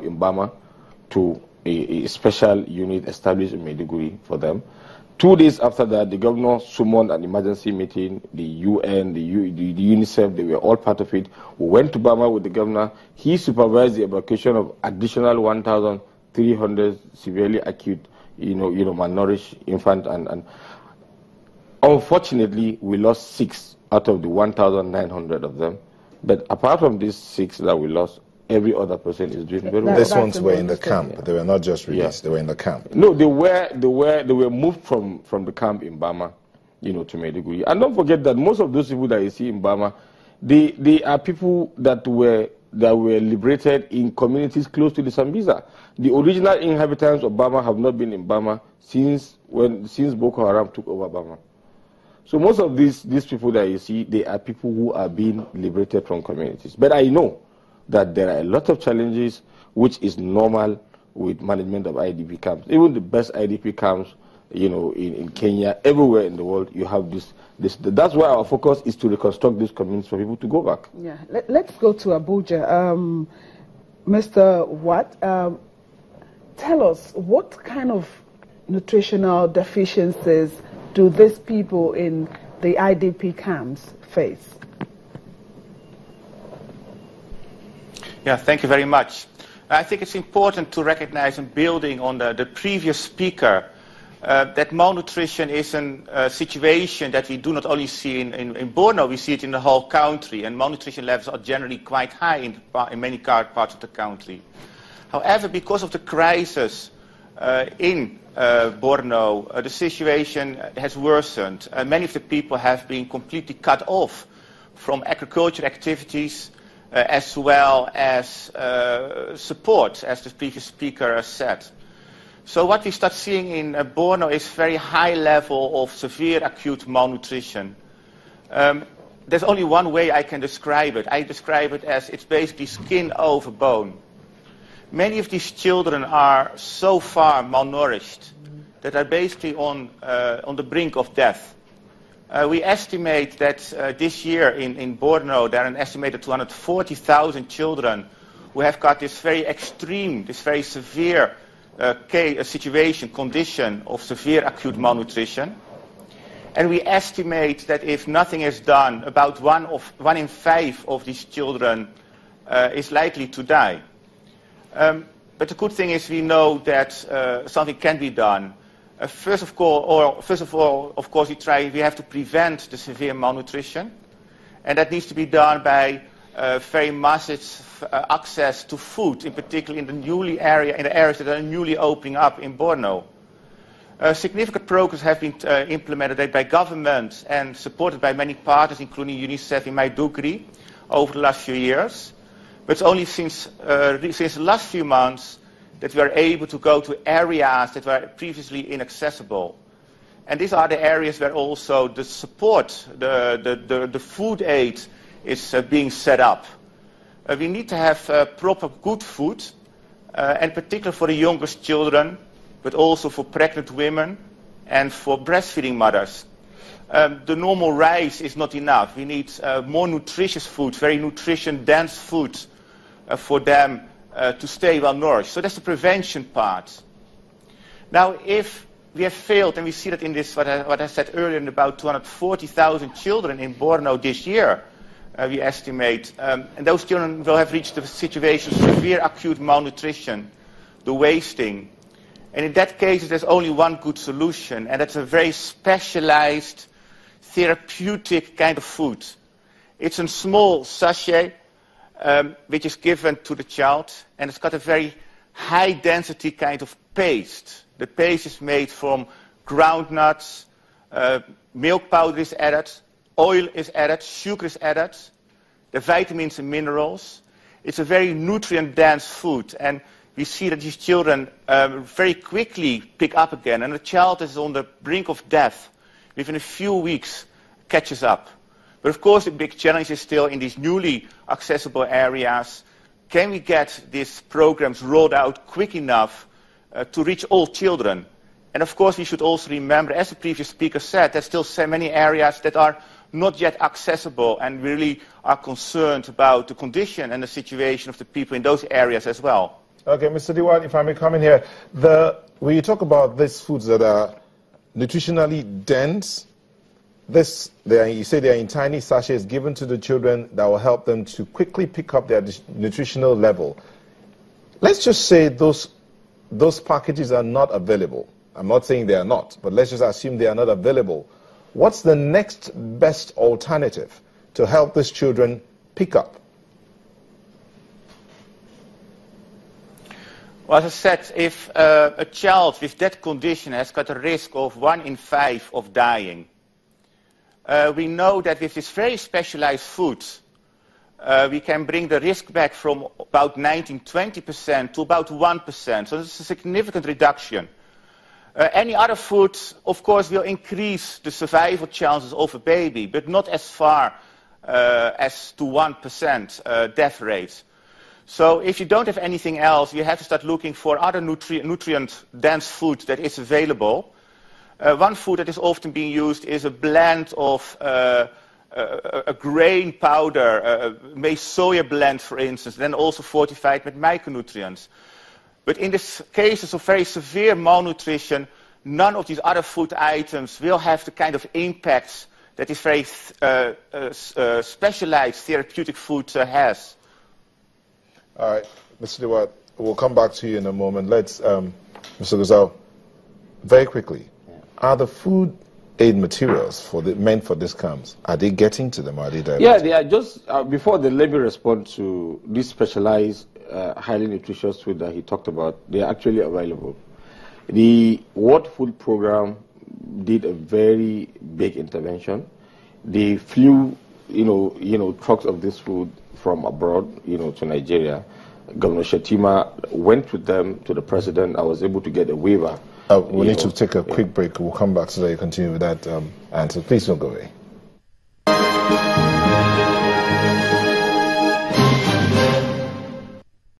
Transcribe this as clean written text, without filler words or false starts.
camp in Bama to a special unit established in Maiduguri for them. 2 days after that, the governor summoned an emergency meeting. The UN, the UNICEF, they were all part of it. We went to Bama with the governor. He supervised the evacuation of additional 1,300 severely acute, malnourished infants. And unfortunately, we lost 6 out of the 1,900 of them. But apart from these 6 that we lost, every other person is doing very well. These ones were in the camp. They were not just released. They were in the camp. No, they were moved from the camp in Bama, to Maiduguri. And don't forget that most of those people that you see in Bama, they are people that were liberated in communities close to the Sambisa. The original inhabitants of Bama have not been in Bama since Boko Haram took over Bama. So most of these people that you see, they are people who are being liberated from communities. But I know that there are a lot of challenges, which is normal with management of IDP camps. Even the best IDP camps, in Kenya, everywhere in the world, you have this. That's why our focus is to reconstruct these communities for people to go back. Yeah, let's go to Abuja. Mr. Watt, tell us, what kind of nutritional deficiencies do these people in the IDP camps face? Yeah, thank you very much. I think it's important to recognize, and building on the previous speaker, that malnutrition is a situation that we do not only see in Borno, we see it in the whole country, and malnutrition levels are generally quite high in many parts of the country. However, because of the crisis in Borno, the situation has worsened. Many of the people have been completely cut off from agricultural activities, as well as support, as the previous speaker said. So what we start seeing in Borno is very high level of severe acute malnutrition. There's only one way I can describe it. I describe it as it's basically skin over bone. Many of these children are so far malnourished that are basically on the brink of death. We estimate that this year in Borno there are an estimated 240,000 children who have got this very extreme, this very severe condition of severe acute malnutrition. And we estimate that if nothing is done, about 1 in 5 of these children is likely to die. But the good thing is we know that something can be done. First of all, of course, we have to prevent the severe malnutrition, and that needs to be done by very massive access to food, in particular in the areas that are newly opening up in Borno. Significant progress has been implemented by government and supported by many partners, including UNICEF in Maiduguri, over the last few years. But it's only since the last few months that we are able to go to areas that were previously inaccessible. And these are the areas where also the support, the food aid is being set up. We need to have proper good food, and particularly for the youngest children, but also for pregnant women and for breastfeeding mothers. The normal rice is not enough. We need more nutritious food, very nutrition-dense food for them to stay well nourished. So that's the prevention part. Now, if we have failed, and we see that in this, what I said earlier, in about 240,000 children in Borno this year, we estimate, and those children will have reached the situation of severe acute malnutrition, the wasting. And in that case, there's only one good solution, and that's a very specialized, therapeutic kind of food. It's a small sachet, which is given to the child, and it's got a very high density kind of paste. The paste is made from groundnuts, milk powder is added, oil is added, sugar is added, the vitamins and minerals. It's a very nutrient-dense food, and we see that these children very quickly pick up again, and the child is on the brink of death. Within a few weeks, catches up. But of course, the big challenge is still in these newly accessible areas. Can we get these programs rolled out quick enough to reach all children? And of course, we should also remember, as the previous speaker said, there's still so many areas that are not yet accessible, and really are concerned about the condition and the situation of the people in those areas as well. Okay, Mr. Diwali, if I may come in here. When you talk about these foods that are nutritionally dense, you say they are in tiny sachets given to the children that will help them to quickly pick up their nutritional level. Let's just say those packages are not available. I'm not saying they are not, but let's just assume they are not available. What's the next best alternative to help these children pick up? Well, as I said, if a child with that condition has got a risk of 1 in 5 of dying, we know that with this very specialized foods, we can bring the risk back from about 19-20% to about 1%. So this is a significant reduction. Any other food, of course, will increase the survival chances of a baby, but not as far as to 1% death rates. So if you don't have anything else, you have to start looking for other nutrient-dense food that is available. One food that is often being used is a blend of a grain powder, maize soya blend, for instance, then also fortified with micronutrients. But in the cases of very severe malnutrition, none of these other food items will have the kind of impacts that this very specialized therapeutic food has. All right, Mr. Dewar, we'll come back to you in a moment. Let's, Mr. Guzau, very quickly, are the food aid materials meant for these camps, are they getting to them? Are they diverted? Yeah, they are just, before let me respond to this specialized, highly nutritious food that he talked about, they are actually available. The World Food Program did a very big intervention. They flew, trucks of this food from abroad, to Nigeria. Governor Shetima went with them to the president. I was able to get a waiver. We need to take a quick break. We'll come back so that you continue with that answer. Please don't go away.